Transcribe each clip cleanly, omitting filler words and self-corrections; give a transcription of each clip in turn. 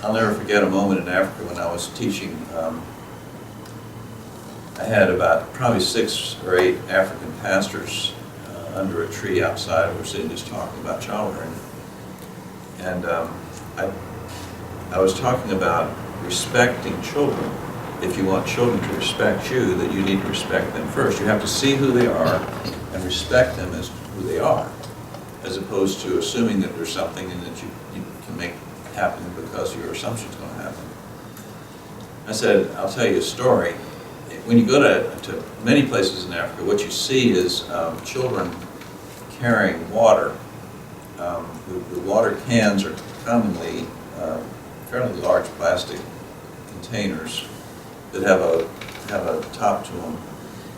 I'll never forget a moment in Africa when I was teaching. I had about probably 6 or 8 African pastors under a tree outside. We were sitting just talking about child rearing. And I was talking about respecting children. If you want children to respect you, that you need to respect them first. You have to see who they are and respect them as who they are, as opposed to assuming that there's something and that you can make happen because your assumption is going to happen. I said, I'll tell you a story. When you go to many places in Africa, what you see is children carrying water. The water cans are commonly fairly large plastic containers that have a top to them,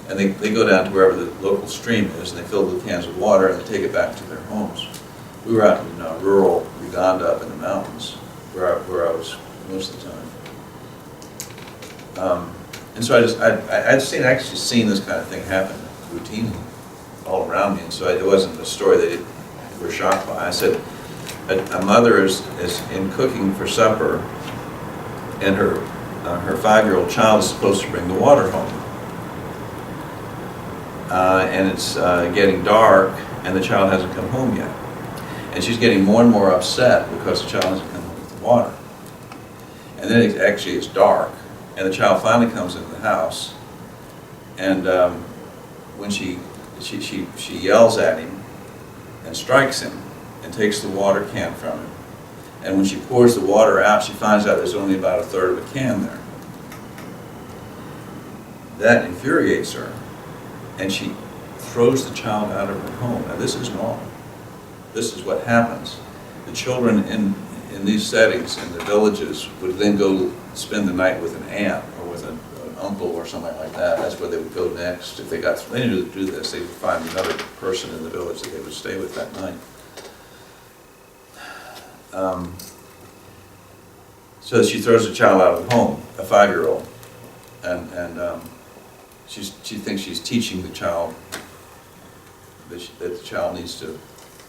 and they go down to wherever the local stream is, and they fill the cans with water and they take it back to their homes. We were out in rural Uganda up in the mountains, where I was most of the time. And so I'd actually seen this kind of thing happen routinely all around me, and so it wasn't a story they were shocked by. I said, a mother is in cooking for supper, and her 5-year-old child is supposed to bring the water home. And it's getting dark, and the child hasn't come home yet. And she's getting more and more upset because the child hasn't come home with the water. And then it actually is dark, and the child finally comes into the house, and when she yells at him and strikes him and takes the water can from him. And when she pours the water out, she finds out there's only about 1/3 of a can there. That infuriates her, and she throws the child out of her home. Now this is normal. This is what happens. The children in these settings, in the villages, would then go spend the night with an aunt or with an uncle or something like that. That's where they would go next. If they knew to do this, they would find another person in the village that they would stay with that night. So she throws the child out of the home, a 5-year-old, and she thinks she's teaching the child that the child needs to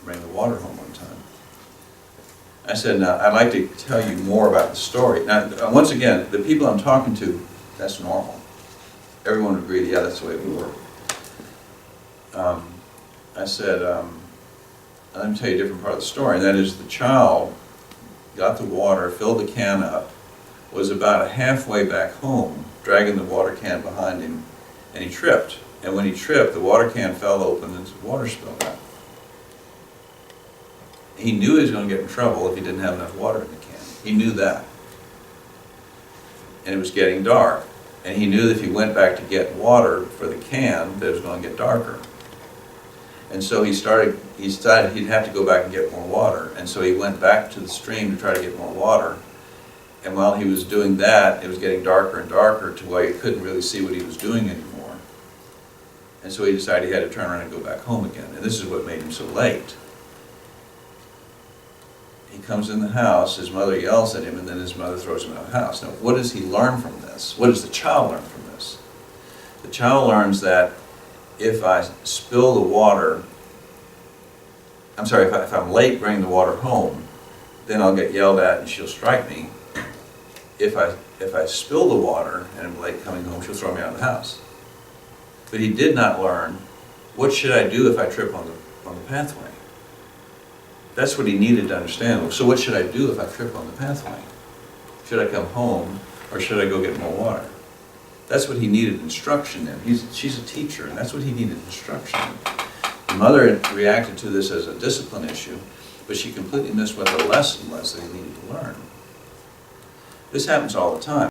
bring the water home on time. I said, now, I'd like to tell you more about the story. Now, once again, the people I'm talking to, that's normal. Everyone would agree, yeah, that's the way it would work. I said, let me tell you a different part of the story, and that is the child got the water, filled the can up, was about halfway back home, dragging the water can behind him, and he tripped. And when he tripped, the water can fell open and water spilled out. He knew he was going to get in trouble if he didn't have enough water in the can. He knew that. And it was getting dark. And he knew that if he went back to get water for the can, that it was going to get darker. And so he decided he'd have to go back and get more water. And so he went back to the stream to try to get more water. And while he was doing that, it was getting darker and darker to where he couldn't really see what he was doing anymore. And so he decided he had to turn around and go back home again. And this is what made him so late. He comes in the house, his mother yells at him, and then his mother throws him out of the house. Now, what does he learn from this? What does the child learn from this? The child learns that if I spill the water, if I'm late bringing the water home, then I'll get yelled at and she'll strike me. If I spill the water and I'm late coming home, she'll throw me out of the house. But he did not learn, what should I do if I trip on the pathway? That's what he needed to understand. So what should I do if I trip on the pathway? Should I come home or should I go get more water? That's what he needed instruction in. She's a teacher, and that's what he needed instruction in. The mother reacted to this as a discipline issue, but she completely missed what the lesson was that he needed to learn. This happens all the time.